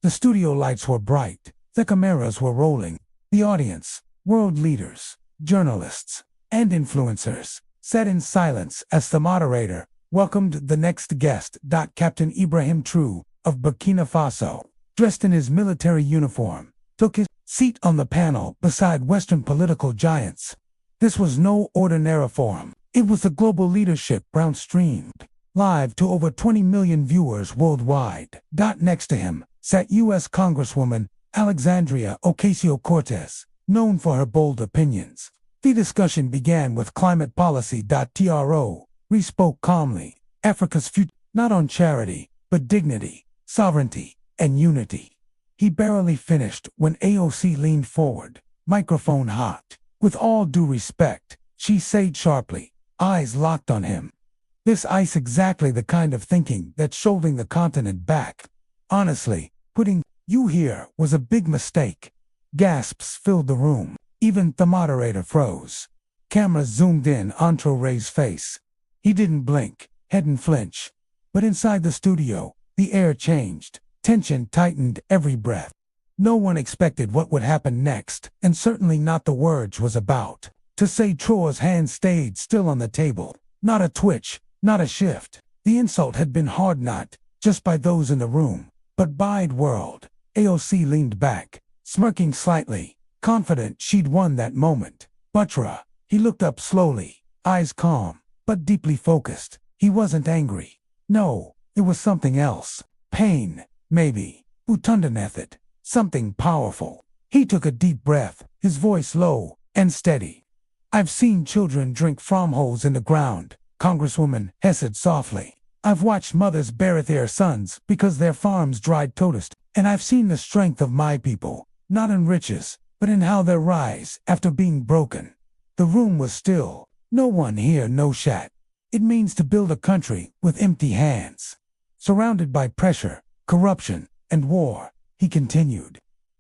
The studio lights were bright. The cameras were rolling. The audience, world leaders, journalists, and influencers, sat in silence as the moderator welcomed the next guest. Captain Ibrahim Traoré of Burkina Faso, dressed in his military uniform, took his seat on the panel beside Western political giants. This was no ordinary forum. It was the global leadership brown-streamed live to over 20 million viewers worldwide. Next to him sat U.S. Congresswoman Alexandria Ocasio-Cortez, known for her bold opinions. The discussion began with climate policy. Traoré spoke calmly. Africa's future, not on charity, but dignity, sovereignty, and unity. He barely finished when AOC leaned forward, microphone hot. With all due respect, she said sharply, eyes locked on him. This is exactly the kind of thinking that's holding the continent back. Honestly, putting you here was a big mistake. Gasps filled the room. Even the moderator froze. Cameras zoomed in on Traoré's face. He didn't blink, hadn't flinch. But inside the studio, the air changed. Tension tightened every breath. No one expected what would happen next, and certainly not the words was about to say. Traoré's hand stayed still on the table. Not a twitch, not a shift. The insult had been hard not just by those in the room, but by the world. AOC leaned back, smirking slightly, confident she'd won that moment. Buttra, he looked up slowly, eyes calm, but deeply focused. He wasn't angry. No, it was something else. Pain, maybe. Underneath, something powerful. He took a deep breath, his voice low and steady. I've seen children drink from holes in the ground, Congresswoman said softly. I've watched mothers bury their sons because their farms dried toast, and I've seen the strength of my people, not in riches, but in how they rise after being broken. The room was still. No one here, no chat. It means to build a country with empty hands. Surrounded by pressure, corruption, and war, he continued.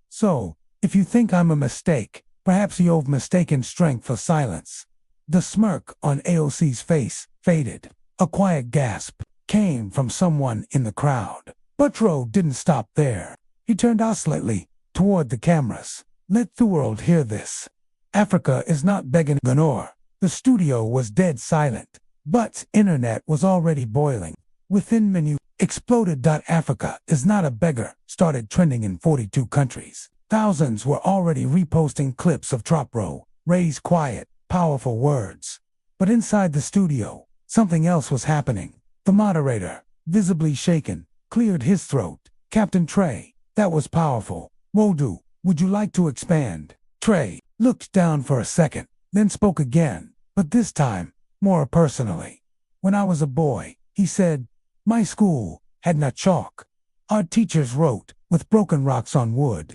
So, if you think I'm a mistake, perhaps you've mistaken strength for silence. The smirk on AOC's face faded. A quiet gasp came from someone in the crowd. But Traoré didn't stop there. He turned oscillately toward the cameras. Let the world hear this. Africa is not begging Gunor. The studio was dead silent, but internet was already boiling. Within menu exploded. Africa is not a beggar started trending in 42 countries. Thousands were already reposting clips of Traoré's quiet, powerful words. But inside the studio, something else was happening. The moderator, visibly shaken, cleared his throat. Captain Traoré, that was powerful. Would you like to expand? Traoré looked down for a second, then spoke again, but this time, more personally. When I was a boy, he said, my school had no chalk. Our teachers wrote with broken rocks on wood.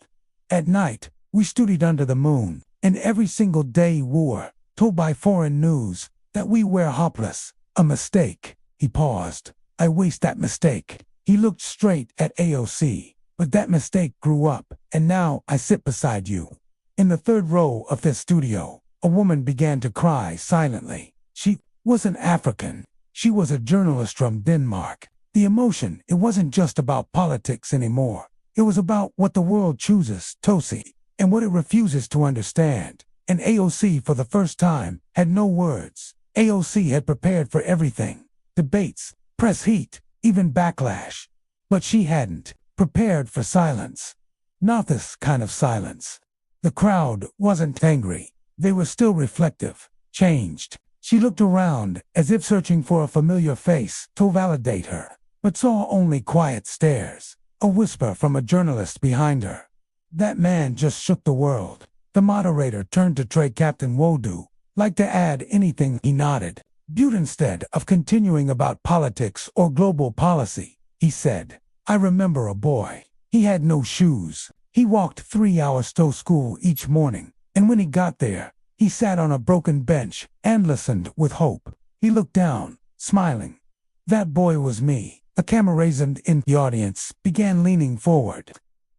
At night, we studied under the moon, and every single day we were told by foreign news that we were hopeless. A mistake. He paused. I waste that mistake. He looked straight at AOC, but that mistake grew up, and now I sit beside you. In the third row of this studio, a woman began to cry silently. She wasn't African. She was a journalist from Denmark. The emotion, it wasn't just about politics anymore. It was about what the world chooses to see, and what it refuses to understand. And AOC, for the first time, had no words. AOC had prepared for everything. Debates, press heat, even backlash. But she hadn't prepared for silence. Not this kind of silence. The crowd wasn't angry. They were still reflective, changed. She looked around as if searching for a familiar face to validate her, but saw only quiet stares, a whisper from a journalist behind her. That man just shook the world. The moderator turned to Traoré. Captain, would like to add anything? He nodded. Instead of continuing about politics or global policy, he said, I remember a boy. He had no shoes. He walked 3 hours to school each morning, and when he got there, he sat on a broken bench and listened with hope. He looked down, smiling. That boy was me. A cameraman in the audience began leaning forward.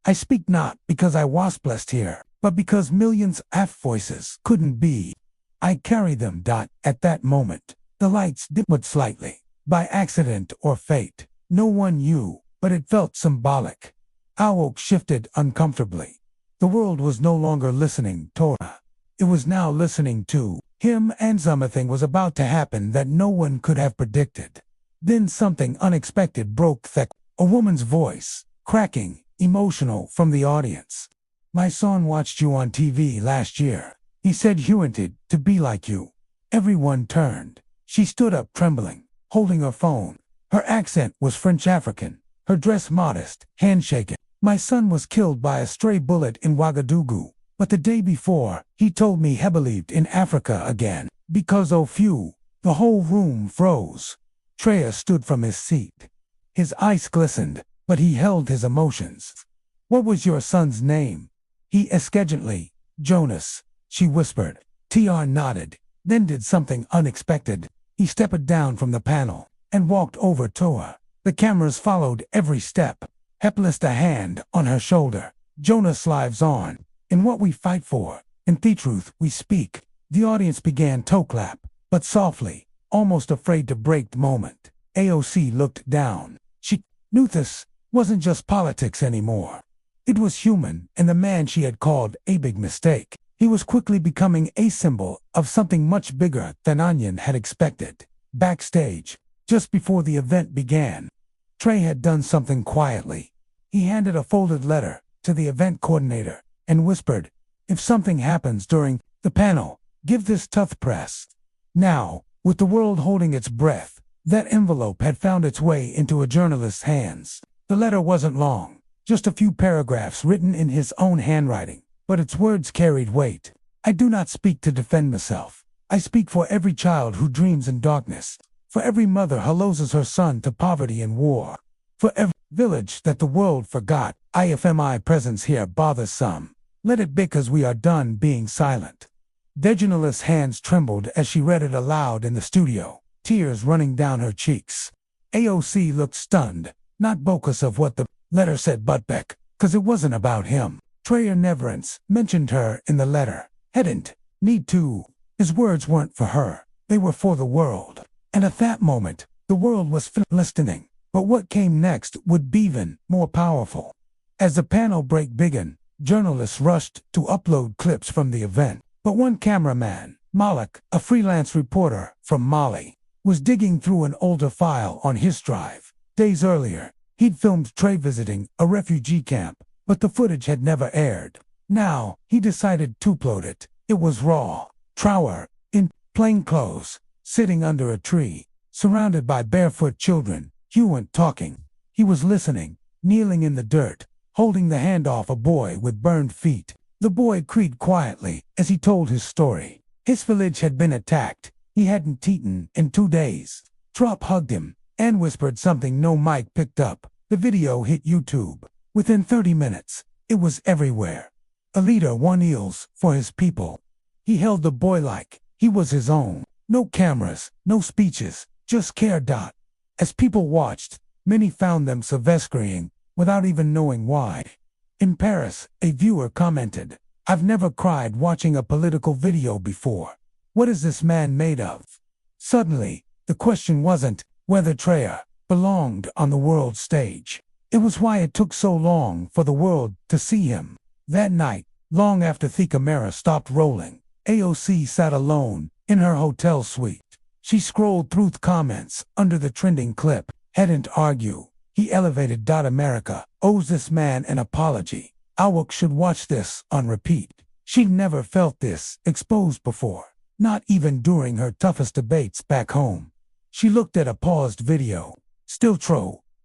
I speak not because I was blessed here, but because millions of voices couldn't be. I carry them. At that moment, the lights dimmed slightly. By accident or fate, no one knew, but it felt symbolic. Awok shifted uncomfortably. The world was no longer listening to her. It was now listening to him, and something was about to happen that no one could have predicted. Then something unexpected broke thick. A woman's voice, cracking, emotional, from the audience. "My son watched you on TV last year. He said you wanted to be like you." Everyone turned. She stood up trembling, holding her phone. Her accent was French African, her dress modest, handshaking. "My son was killed by a stray bullet in Ouagadougou, but the day before, he told me he believed in Africa again. Because of you." The whole room froze. Traoré stood from his seat. His eyes glistened, but he held his emotions. "What was your son's name?" He asked gently. "Jonas," she whispered. TR nodded, then did something unexpected. He stepped down from the panel and walked over to her. The cameras followed every step. He placed a hand on her shoulder. "Jonas lives on. In what we fight for, in the truth we speak." The audience began to clap, but softly, almost afraid to break the moment. AOC looked down. She knew this wasn't just politics anymore. It was human, and the man she had called a big mistake. He was quickly becoming a symbol of something much bigger than Onion had expected. Backstage, just before the event began, Traoré had done something quietly. He handed a folded letter to the event coordinator and whispered, "If something happens during the panel, give this to the press." Now, with the world holding its breath, that envelope had found its way into a journalist's hands. The letter wasn't long, just a few paragraphs written in his own handwriting, but its words carried weight. "I do not speak to defend myself. I speak for every child who dreams in darkness, for every mother who loses her son to poverty and war, for every village that the world forgot. My presence here bothers some. Let it be because we are done being silent." The journalist's hands trembled as she read it aloud in the studio, tears running down her cheeks. AOC looked stunned, not because of what the letter said but because it wasn't about him. Traoré never mentioned her in the letter. Hadn't need to. His words weren't for her. They were for the world. And at that moment, the world was listening. But what came next would be even more powerful. As the panel break began, journalists rushed to upload clips from the event. But one cameraman, Malik, a freelance reporter from Mali, was digging through an older file on his drive. Days earlier, he'd filmed Traoré visiting a refugee camp, but the footage had never aired. Now, he decided to upload it. It was raw. Traoré, in plain clothes, sitting under a tree, surrounded by barefoot children. He wasn't talking. He was listening, kneeling in the dirt, holding the hand off a boy with burned feet. The boy cried quietly as he told his story. His village had been attacked. He hadn't eaten in 2 days. Trop hugged him and whispered something no mic picked up. The video hit YouTube. Within 30 minutes, it was everywhere. A leader won eels for his people. He held the boy like he was his own. No cameras, no speeches, just care. As people watched, many found them screaming without even knowing why. In Paris, a viewer commented, "I've never cried watching a political video before. What is this man made of?" Suddenly, the question wasn't whether Traoré belonged on the world stage. It was why it took so long for the world to see him. That night, long after the camera stopped rolling, AOC sat alone in her hotel suite. She scrolled through the comments under the trending clip. Hadn't argue. He elevated. America owes this man an apology. Awok should watch this on repeat. She'd never felt this exposed before, not even during her toughest debates back home. She looked at a paused video, still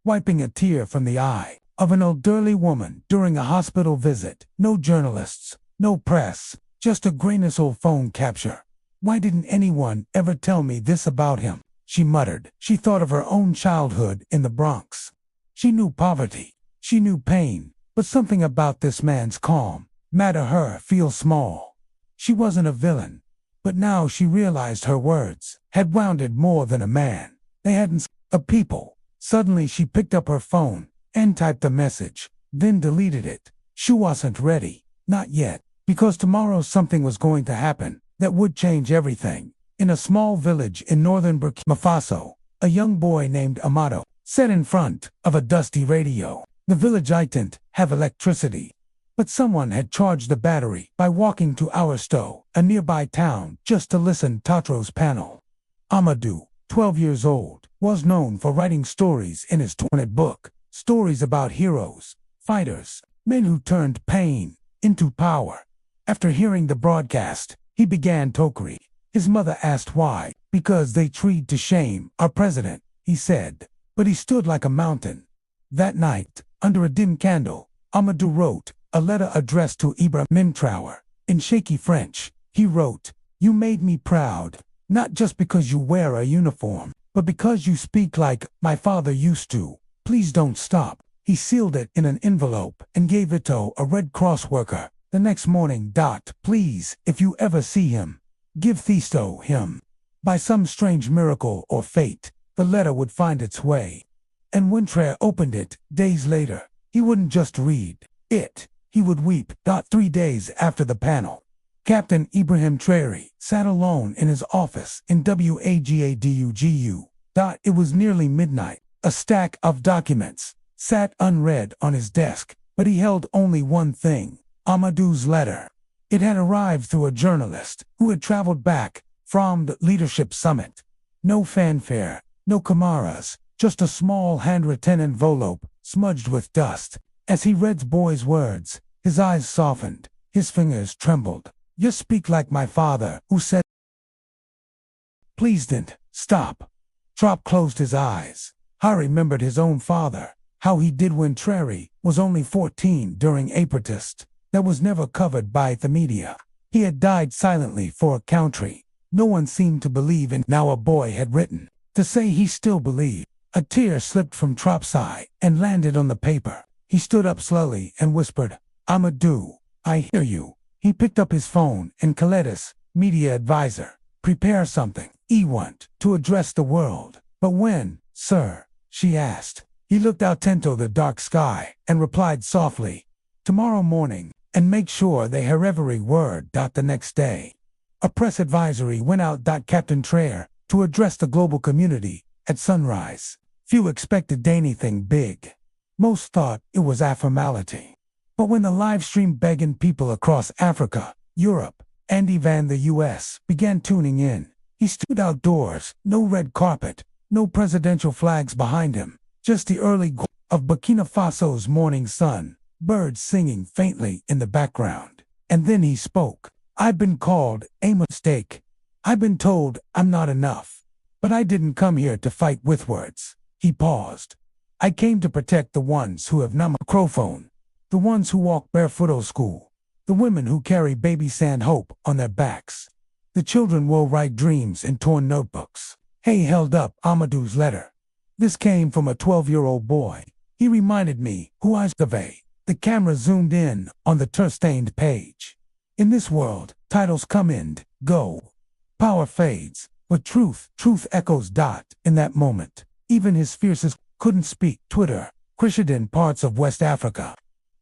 wiping a tear from the eye, of an elderly woman during a hospital visit. No journalists, no press, just a grainless old phone capture. "Why didn't anyone ever tell me this about him?" she muttered. She thought of her own childhood in the Bronx. She knew poverty, she knew pain, but something about this man's calm made her feel small. She wasn't a villain, but now she realized her words had wounded more than a man. They hadn't a people. Suddenly she picked up her phone and typed a message, then deleted it. She wasn't ready, not yet, because tomorrow something was going to happen that would change everything. In a small village in northern Burkina Faso, a young boy named Amado sat in front of a dusty radio. The village didn't have electricity, but someone had charged the battery by walking to Aristo, a nearby town, just to listen to Tatro's panel. Amadou, 12 years old, was known for writing stories in his 20th book, stories about heroes, fighters, men who turned pain into power. After hearing the broadcast, he began tokery. His mother asked why. Because they tried to shame our president, he said. But he stood like a mountain. That night, under a dim candle, Amadou wrote a letter addressed to Ibrahim Traoré. In shaky French, he wrote, "You made me proud, not just because you wear a uniform, but because you speak like my father used to. Please don't stop." He sealed it in an envelope and gave it to a Red Cross worker. The next morning, "Please, if you ever see him, give this to him." By some strange miracle or fate, the letter would find its way. And when Traoré opened it, days later, he wouldn't just read it, he would weep. 3 days after the panel, Captain Ibrahim Traoré sat alone in his office in Wagadugu. It was nearly midnight. A stack of documents sat unread on his desk, but he held only one thing, Amadou's letter. It had arrived through a journalist who had traveled back from the leadership summit. No fanfare, no cameras, just a small handwritten envelope smudged with dust. As he read the boy's words, his eyes softened, his fingers trembled. "You speak like my father, who said, please don't stop." Traoré closed his eyes. He remembered his own father, how he did when Traoré was only 14 during a protest that was never covered by the media. He had died silently for a country no one seemed to believe in. Now a boy had written to say he still believed. A tear slipped from Traoré's eye and landed on the paper. He stood up slowly and whispered, "Amadou, I hear you." He picked up his phone and called his media advisor. "Prepare something. He want to address the world." "But when, sir?" she asked. He looked out into the dark sky and replied softly, "Tomorrow morning, and make sure they hear every word." The next day, a press advisory went out. Captain Traoré to address the global community at sunrise. Few expected anything big. Most thought it was a formality. But when the live stream begging people across Africa, Europe, and even the US began tuning in, he stood outdoors, no red carpet, no presidential flags behind him, just the early glow of Burkina Faso's morning sun, birds singing faintly in the background. And then he spoke. "I've been called a mistake. I've been told I'm not enough. But I didn't come here to fight with words." He paused. "I came to protect the ones who have no microphone, the ones who walk barefoot to school, the women who carry baby sand hope on their backs, the children will write dreams in torn notebooks." He held up Amadou's letter. "This came from a 12-year-old boy. He reminded me who I survey." The camera zoomed in on the tear-stained page. "In this world, titles come and go. Power fades, but truth echoes. In that moment, even his fiercest couldn't speak. Twitter, crashed in parts of West Africa.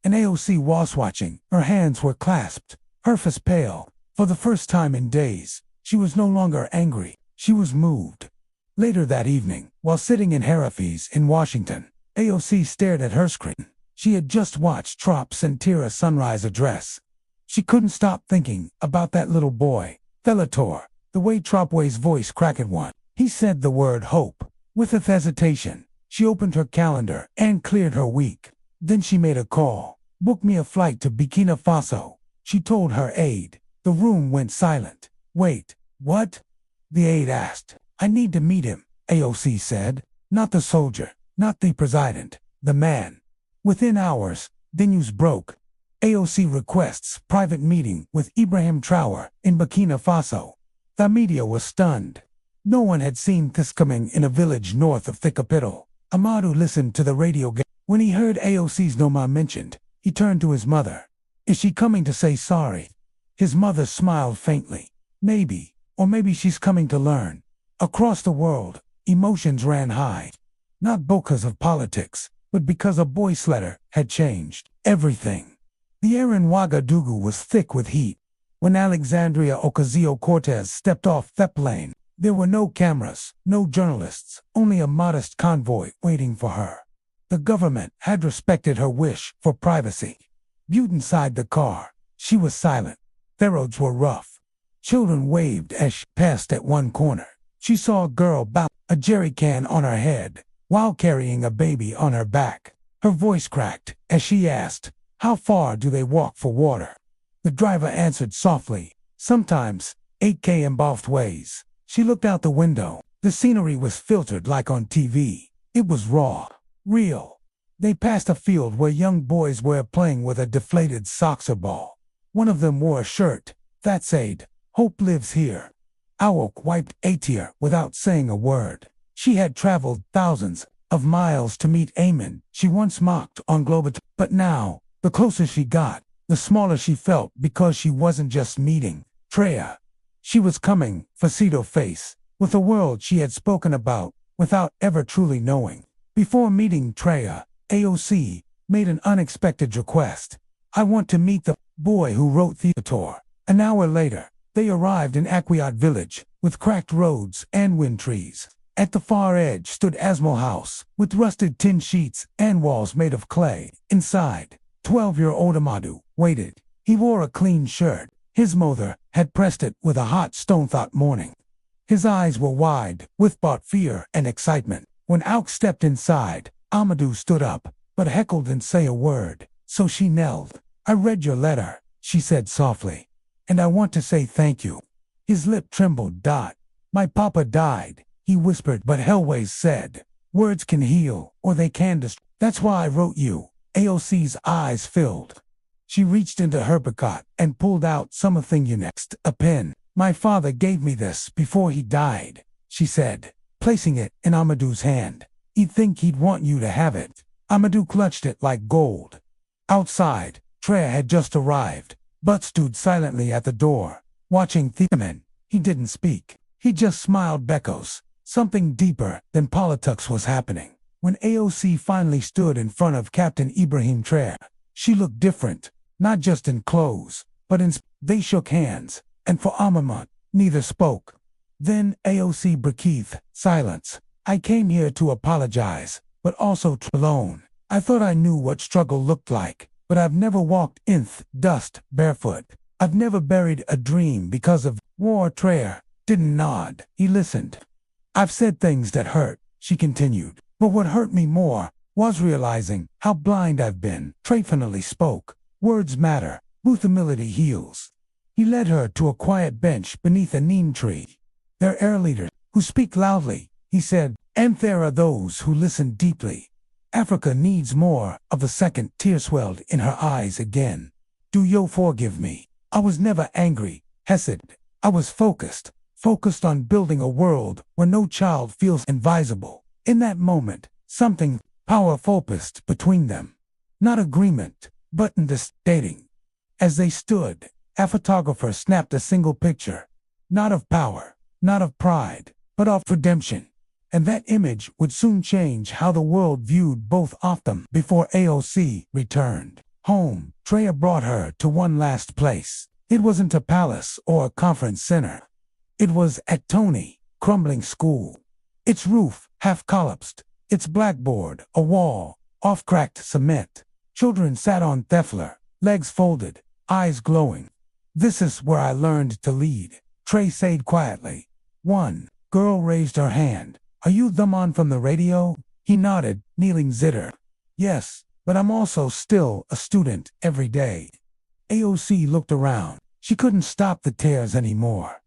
And AOC was watching. Her hands were clasped, her face pale. For the first time in days, she was no longer angry. She was moved. Later that evening, while sitting in Harafis in Washington, AOC stared at her screen. She had just watched Traoré enter a sunrise address. She couldn't stop thinking about that little boy, Thelator, the way Traoré's voice cracked one. He said the word hope. With a hesitation, she opened her calendar and cleared her week. Then she made a call. "Book me a flight to Burkina Faso," she told her aide. The room went silent. "Wait, what?" the aide asked. "I need to meet him," AOC said. "Not the soldier, not the president, the man." Within hours, the news broke. AOC requests private meeting with Ibrahim Traoré in Burkina Faso. The media was stunned. No one had seen this coming in a village north of the capital. Amadou listened to the radio. When he heard AOC's name mentioned, he turned to his mother. "Is she coming to say sorry?" His mother smiled faintly. "Maybe, or maybe she's coming to learn." Across the world, emotions ran high. Not because of politics, but because a boy's letter had changed everything. The air in Ouagadougou was thick with heat. When Alexandria Ocasio-Cortez stepped off the plane, there were no cameras, no journalists, only a modest convoy waiting for her. The government had respected her wish for privacy. Butte inside the car. She was silent. The roads were rough. Children waved as she passed at one corner. She saw a girl balance a jerry can on her head while carrying a baby on her back. Her voice cracked as she asked, "How far do they walk for water?" The driver answered softly, "Sometimes 8 km both ways." She looked out the window. The scenery was filtered like on TV. It was raw, real. They passed a field where young boys were playing with a deflated soccer ball. One of them wore a shirt that said, "Hope lives here." AOC wiped a tear without saying a word. She had traveled thousands of miles to meet Eamon. She once mocked on Global, but now, the closer she got, the smaller she felt because she wasn't just meeting Traoré. She was coming, face, with a world she had spoken about without ever truly knowing. Before meeting Traoré, AOC made an unexpected request. "I want to meet the boy who wrote Theater." An hour later, they arrived in Aquiat village, with cracked roads and wind trees. At the far edge stood Asmal House, with rusted tin sheets and walls made of clay. Inside, 12-year-old Amadou waited. He wore a clean shirt. His mother had pressed it with a hot stone that morning. His eyes were wide, with both fear and excitement. When AOC stepped inside, Amadou stood up, but heckled didn't say a word, so she knelt. "I read your letter," she said softly, "and I want to say thank you." His lip trembled. "My papa died," he whispered, but Hellways said, "Words can heal, or they can destroy. That's why I wrote you." AOC's eyes filled. She reached into her pocket and pulled out something next, a pen. "My father gave me this before he died," she said, placing it in Amadou's hand. "He'd think he'd want you to have it." Amadou clutched it like gold. Outside, Traoré had just arrived, but stood silently at the door, watching Theater. He didn't speak. He just smiled. Beckos. Something deeper than politics was happening. When AOC finally stood in front of Captain Ibrahim Traoré, she looked different, not just in clothes, but in. They shook hands, and for a moment, neither spoke. Then AOC breathed. Silence. "I came here to apologize, but also alone. I thought I knew what struggle looked like, but I've never walked in dust barefoot. I've never buried a dream because of war." Traoré didn't nod. He listened. "I've said things that hurt," she continued, "but what hurt me more was realizing how blind I've been." Traoré finally spoke. "Words matter. Humility heals." He led her to a quiet bench beneath a neem tree. "There are leaders who speak loudly," he said, "and there are those who listen deeply. Africa needs more of the second." Tear swelled in her eyes again. "Do you forgive me? I was never angry," hesitant. "I was focused on building a world where no child feels invisible." In that moment, something powerful passed between them. Not agreement, but understanding. As they stood, a photographer snapped a single picture, not of power, not of pride, but of redemption. And that image would soon change how the world viewed both of them. Before AOC returned home, Traoré brought her to one last place. It wasn't a palace or a conference center. It was at Tony, crumbling school. Its roof half collapsed, its blackboard a wall, off cracked cement. Children sat on Thefler, legs folded, eyes glowing. "This is where I learned to lead," Traoré said quietly. One girl raised her hand. "Are you the man from the radio?" He nodded, kneeling zitter. "Yes, but I'm also still a student every day." AOC looked around. She couldn't stop the tears anymore.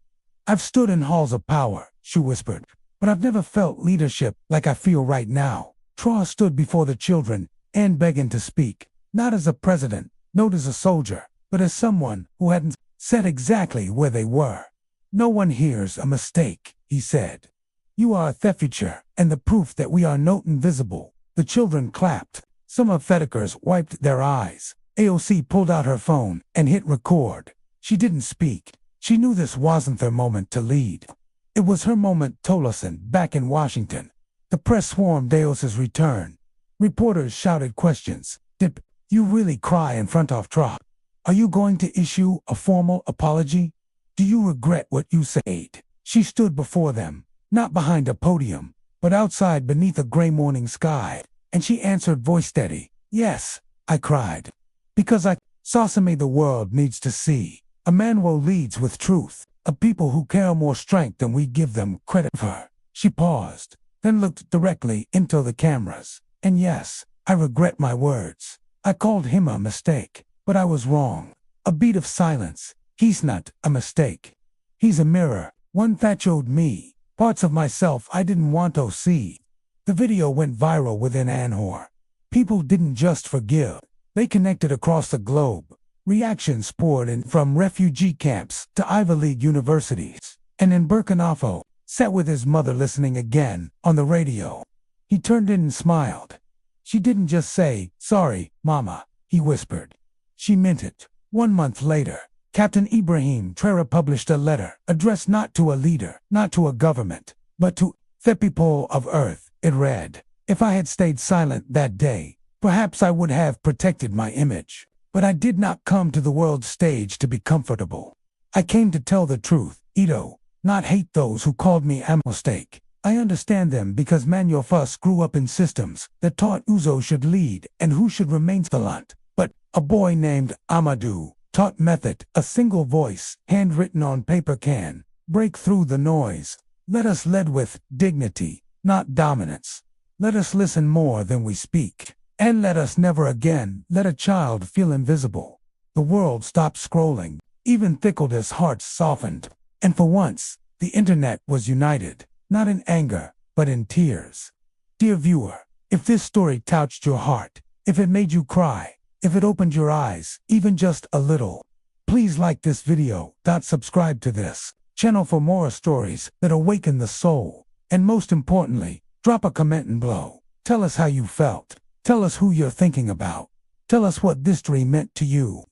"I've stood in halls of power," she whispered, "but I've never felt leadership like I feel right now." Traoré stood before the children and begging to speak, not as a president, not as a soldier, but as someone who hadn't said exactly where they were. "No one hears a mistake," he said. "You are the future, and the proof that we are not invisible." The children clapped. Some of Fedekers wiped their eyes. AOC pulled out her phone and hit record. She didn't speak. She knew this wasn't their moment to lead. It was her moment. Tolleson, back in Washington. The press swarmed AOC's return. Reporters shouted questions. "Did you really cry in front of Trump? Are you going to issue a formal apology? Do you regret what you said?" She stood before them, not behind a podium, but outside beneath a gray morning sky. And she answered voice steady. Yes, I cried. Because I saw something the world needs to see. A man who leads with truth. A people who carry more strength than we give them credit for. She paused, then looked directly into the cameras. And yes, I regret my words. I called him a mistake, but I was wrong. A beat of silence. He's not a mistake. He's a mirror, one that showed me parts of myself I didn't want to see. The video went viral within an hour. People didn't just forgive. They connected across the globe. Reactions poured in from refugee camps to Ivy League universities. And in Burkina Faso, sat with his mother listening again on the radio. He turned in and smiled. She didn't just say, "Sorry, Mama," he whispered. She meant it. 1 month later, Captain Ibrahim Traoré published a letter addressed not to a leader, not to a government, but to the people of Earth. It read, "If I had stayed silent that day, perhaps I would have protected my image. But I did not come to the world stage to be comfortable. I came to tell the truth, Ito, not hate those who called me a mistake. I understand them because many of us grew up in systems that taught who should lead and who should remain silent. But a boy named Amadou taught method, a single voice, handwritten on paper can break through the noise. Let us lead with dignity, not dominance. Let us listen more than we speak. And let us never again let a child feel invisible." The world stopped scrolling. Even Thickle's heart softened. And for once, the internet was united, not in anger, but in tears. Dear viewer, if this story touched your heart, if it made you cry, if it opened your eyes, even just a little, please like this video, subscribe to this channel for more stories that awaken the soul. And most importantly, drop a comment below. Tell us how you felt. Tell us who you're thinking about. Tell us what this story meant to you.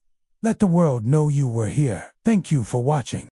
Let the world know you were here. Thank you for watching.